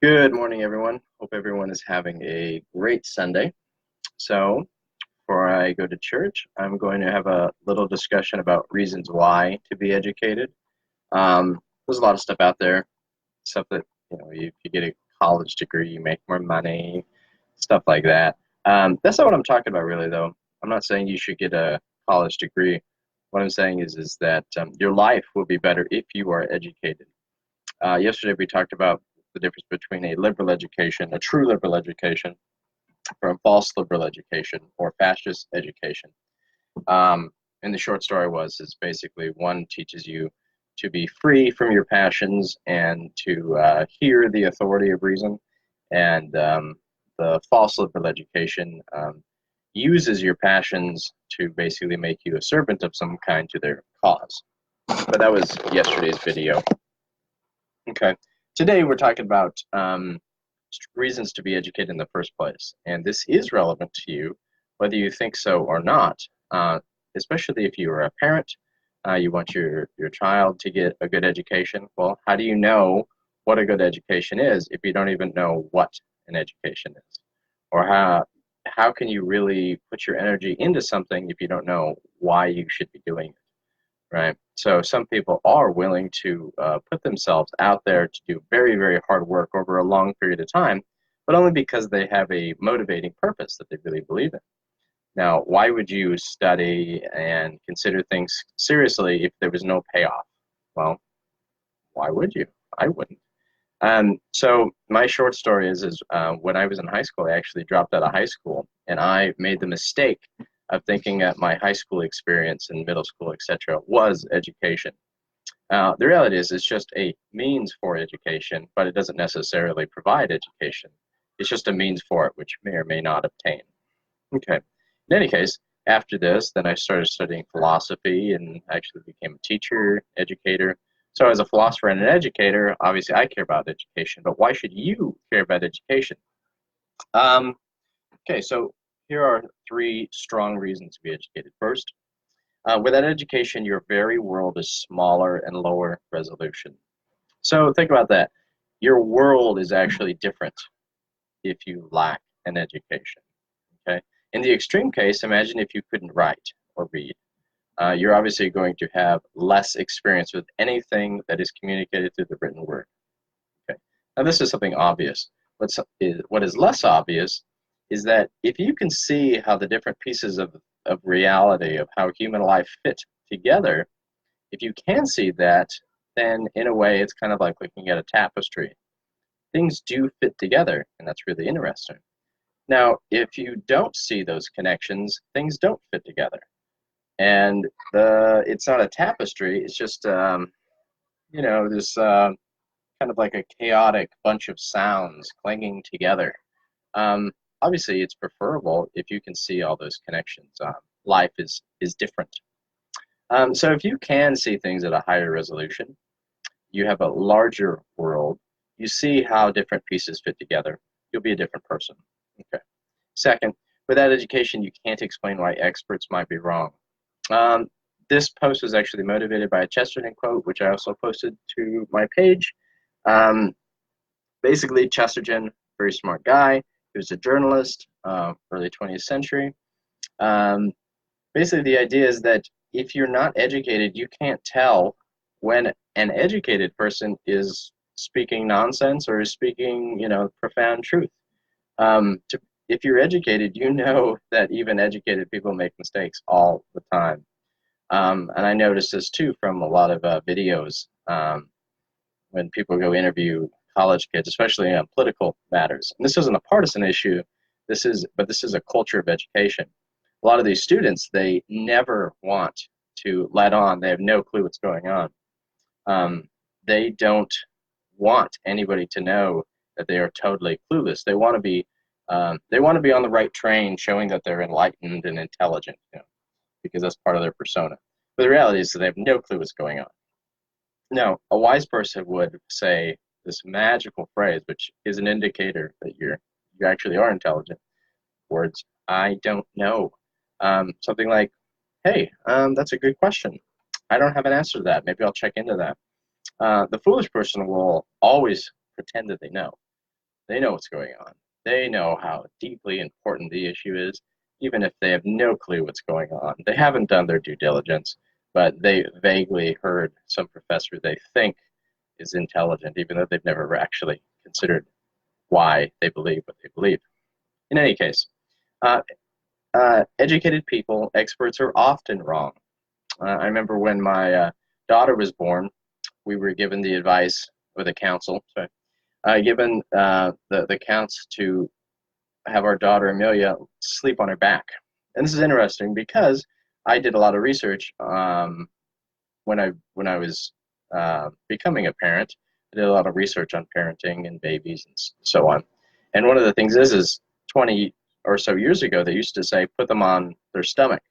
Good morning, everyone. Hope everyone is having a great Sunday. So, before I go to church, I'm going to have a little discussion about reasons why to be educated. There's a lot of stuff out there, stuff that, if you get a college degree, you make more money, stuff like that. That's not what I'm talking about, really, though. I'm not saying you should get a college degree. What I'm saying is that your life will be better if you are educated. Yesterday, we talked about the difference between a liberal education, a true liberal education, from false liberal education or fascist education. Um, and the short story is basically one teaches you to be free from your passions and to hear the authority of reason, and the false liberal education uses your passions to basically make you a servant of some kind to their cause. But that was yesterday's video. Okay. Today we're talking about reasons to be educated in the first place. And this is relevant to you, whether you think so or not, especially if you are a parent, you want your child to get a good education. Well, how do you know what a good education is if you don't even know what an education is? Or how can you really put your energy into something if you don't know why you should be doing it? Right. So some people are willing to put themselves out there to do very, very hard work over a long period of time, but only because they have a motivating purpose that they really believe in. Now, why would you study and consider things seriously if there was no payoff? Well, why would you? I wouldn't. So my short story is when I was in high school, I actually dropped out of high school, and I made the mistake of thinking that my high school experience and middle school, etc., was education. The reality is it's just a means for education, but it doesn't necessarily provide education. It's just a means for it, which you may or may not obtain. Okay. In any case, after this, then I started studying philosophy and actually became a teacher, educator. So as a philosopher and an educator, obviously I care about education, but why should you care about education? Um, okay, so here are three strong reasons to be educated. First, without education, your very world is smaller and lower resolution. So think about that. Your world is actually different if you lack an education. Okay. In the extreme case, imagine if you couldn't write or read. You're obviously going to have less experience with anything that is communicated through the written word. Okay. Now, this is something obvious. What is less obvious is that if you can see how the different pieces of reality, of how human life fit together, if you can see that, then in a way it's kind of like looking at a tapestry. Things do fit together, and that's really interesting. Now, if you don't see those connections, things don't fit together. And it's not a tapestry, it's just, this kind of like a chaotic bunch of sounds clanging together. Obviously, it's preferable if you can see all those connections. Life is different. So if you can see things at a higher resolution, you have a larger world, you see how different pieces fit together, you'll be a different person. Okay. Second, without education, you can't explain why experts might be wrong. Um, this post was actually motivated by a Chesterton quote, which I also posted to my page. Um, Basically, Chesterton, very smart guy. He was a journalist, early 20th century. Um, Basically, the idea is that if you're not educated, you can't tell when an educated person is speaking nonsense or is speaking, profound truth. If you're educated, you know that even educated people make mistakes all the time. And I noticed this too from a lot of videos when people go interview college kids, especially on political matters. And this isn't a partisan issue. This is a culture of education. A lot of these students, they never want to let on. They have no clue what's going on. They don't want anybody to know that they are totally clueless. They want to be on the right train, showing that they're enlightened and intelligent, because that's part of their persona. But the reality is that they have no clue what's going on. Now, a wise person would say this magical phrase, which is an indicator that you actually are intelligent. Words, I don't know. Something like, hey, that's a good question. I don't have an answer to that. Maybe I'll check into that. The foolish person will always pretend that they know. They know what's going on. They know how deeply important the issue is, even if they have no clue what's going on. They haven't done their due diligence, but they vaguely heard some professor they think is intelligent, even though they've never actually considered why they believe what they believe. In any case, uh, educated people, experts, are often wrong. I remember when my daughter was born, we were given the advice, or the counsel, sorry, given the counts to have our daughter Amelia sleep on her back. And this is interesting because I did a lot of research when I was becoming a parent. I did a lot of research on parenting and babies and so on. And one of the things is 20 or so years ago, they used to say put them on their stomach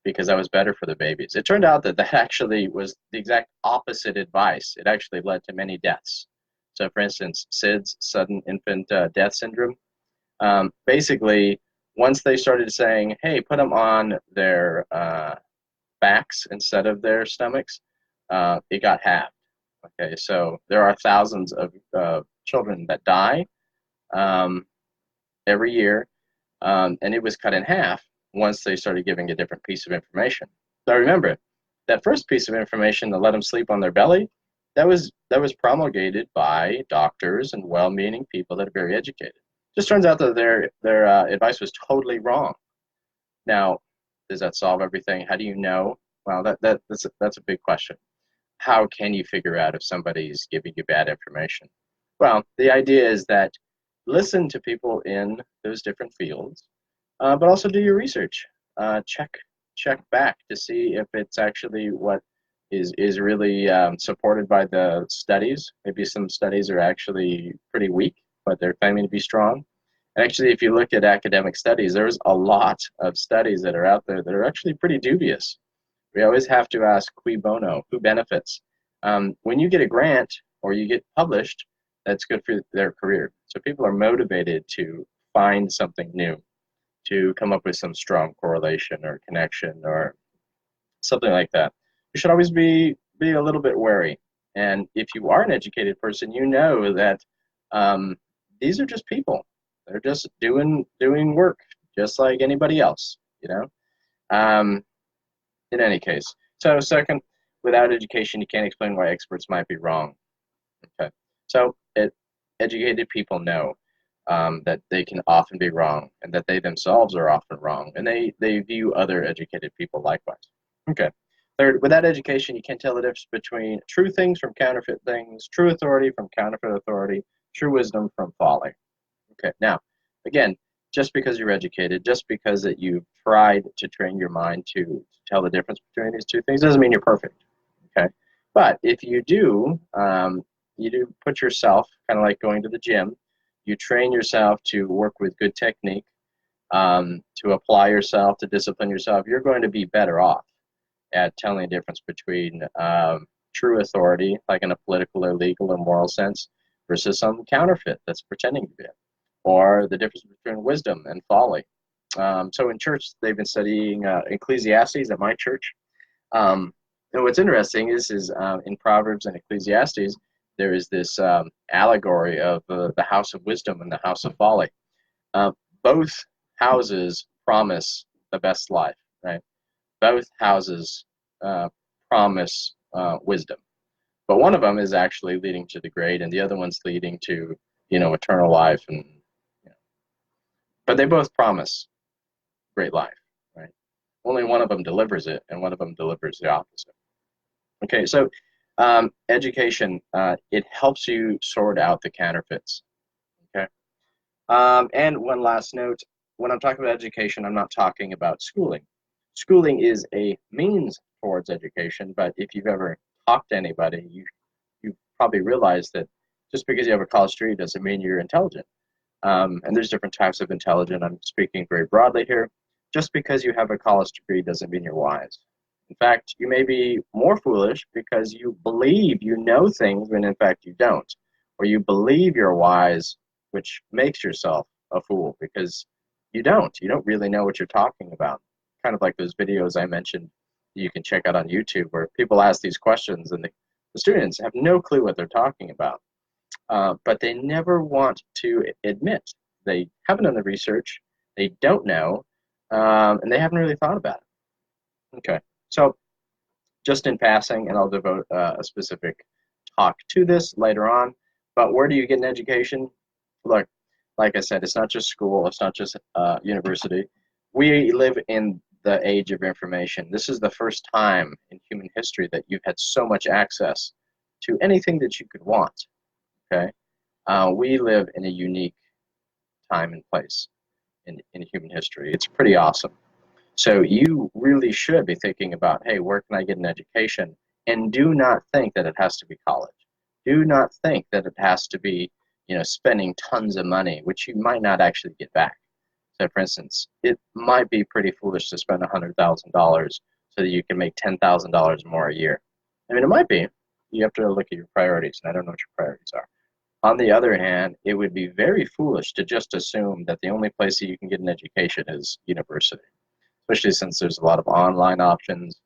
because that was better for the babies. It turned out that that actually was the exact opposite advice. It actually led to many deaths. So, for instance, SIDS, sudden infant death syndrome. Basically, once they started saying, "Hey, put them on their backs instead of their stomachs," it got halved. Okay, so there are thousands of children that die um, every year, and it was cut in half once they started giving a different piece of information. Now remember, that first piece of information to let them sleep on their belly, that was promulgated by doctors and well-meaning people that are very educated. Just turns out that their advice was totally wrong. Now, does that solve everything? How do you know? Well, that's a big question. How can you figure out if somebody's giving you bad information? Well, the idea is that listen to people in those different fields, but also do your research. Check back to see if it's actually what is really supported by the studies. Maybe some studies are actually pretty weak, but they're claiming to be strong. And actually, if you look at academic studies, there's a lot of studies that are out there that are actually pretty dubious. We always have to ask cui bono, who benefits? When you get a grant or you get published, that's good for their career. So people are motivated to find something new, to come up with some strong correlation or connection or something like that. You should always be a little bit wary. And if you are an educated person, you know that um, these are just people. They're just doing work, just like anybody else. You know. Um, in any case, so second, without education, you can't explain why experts might be wrong. Okay, so educated people know that they can often be wrong, and that they themselves are often wrong, and they view other educated people likewise. Okay. Third, without education, you can't tell the difference between true things from counterfeit things, true authority from counterfeit authority, true wisdom from folly. Okay, now, again, just because you're educated, just because that you've tried to train your mind to tell the difference between these two things doesn't mean you're perfect. Okay, but if you do put yourself, kind of like going to the gym, you train yourself to work with good technique, to apply yourself, to discipline yourself, you're going to be better off at telling the difference between true authority, like in a political or legal or moral sense, versus some counterfeit that's pretending to be it, or the difference between wisdom and folly. So in church, they've been studying Ecclesiastes at my church. And what's interesting is in Proverbs and Ecclesiastes, there is this allegory of the house of wisdom and the house of folly. Uh, both houses promise the best life, right? Both houses promise wisdom, but one of them is actually leading to the great, and the other one's leading to eternal life, and but they both promise great life, right? Only one of them delivers it, and one of them delivers the opposite. Okay, so education, it helps you sort out the counterfeits. Okay, and one last note: when I'm talking about education, I'm not talking about schooling. Schooling is a means towards education, but if you've ever talked to anybody, you probably realize that just because you have a college degree doesn't mean you're intelligent. And there's different types of intelligence. I'm speaking very broadly here. Just because you have a college degree doesn't mean you're wise. In fact, you may be more foolish because you believe you know things when in fact you don't. Or you believe you're wise, which makes yourself a fool because you don't. You don't really know what you're talking about. Kind of like those videos I mentioned you can check out on YouTube where people ask these questions and the students have no clue what they're talking about. but they never want to admit they haven't done the research, they don't know, and they haven't really thought about it. Okay, so just in passing, and I'll devote a specific talk to this later on, but where do you get an education? Look, like I said, it's not just school, it's not just university. We live in the age of information. This is the first time in human history that you've had so much access to anything that you could want. Okay, we live in a unique time and place in human history. It's pretty awesome. So you really should be thinking about, hey, where can I get an education? And do not think that it has to be college. Do not think that it has to be, spending tons of money, which you might not actually get back. So, for instance, it might be pretty foolish to spend $100,000 so that you can make $10,000 more a year. I mean, it might be. You have to look at your priorities, and I don't know what your priorities are. On the other hand, it would be very foolish to just assume that the only place that you can get an education is university, especially since there's a lot of online options.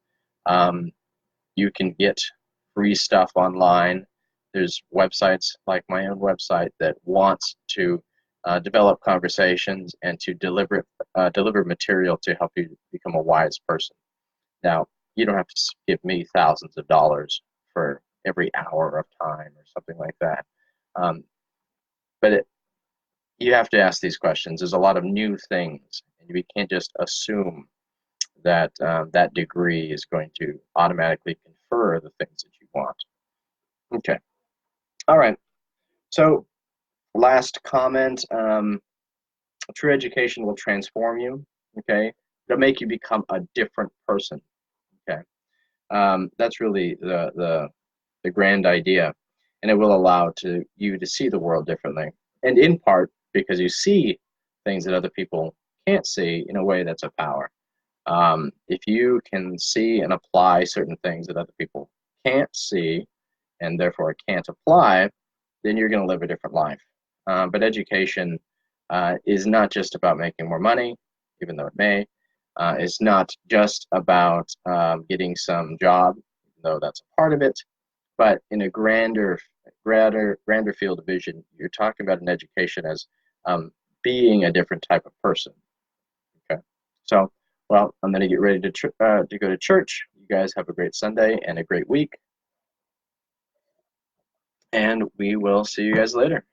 Um, you can get free stuff online. There's websites like my own website that wants to develop conversations and to deliver material to help you become a wise person. Now, you don't have to give me thousands of dollars for every hour of time or something like that. Um, but you have to ask these questions. There's a lot of new things, and we can't just assume that that degree is going to automatically confer the things that you want. Okay. All right. So last comment, true education will transform you. Okay. It'll make you become a different person. Okay. That's really the grand idea. And it will allow you to see the world differently. And in part because you see things that other people can't see in a way that's a power. If you can see and apply certain things that other people can't see and therefore can't apply, then you're going to live a different life. But education is not just about making more money, even though it may. It's not just about getting some job, even though that's a part of it. But in a grander field of vision, you're talking about an education as being a different type of person. Okay, so well, I'm going to get ready to go to church. You guys have a great Sunday and a great week, and we will see you guys later.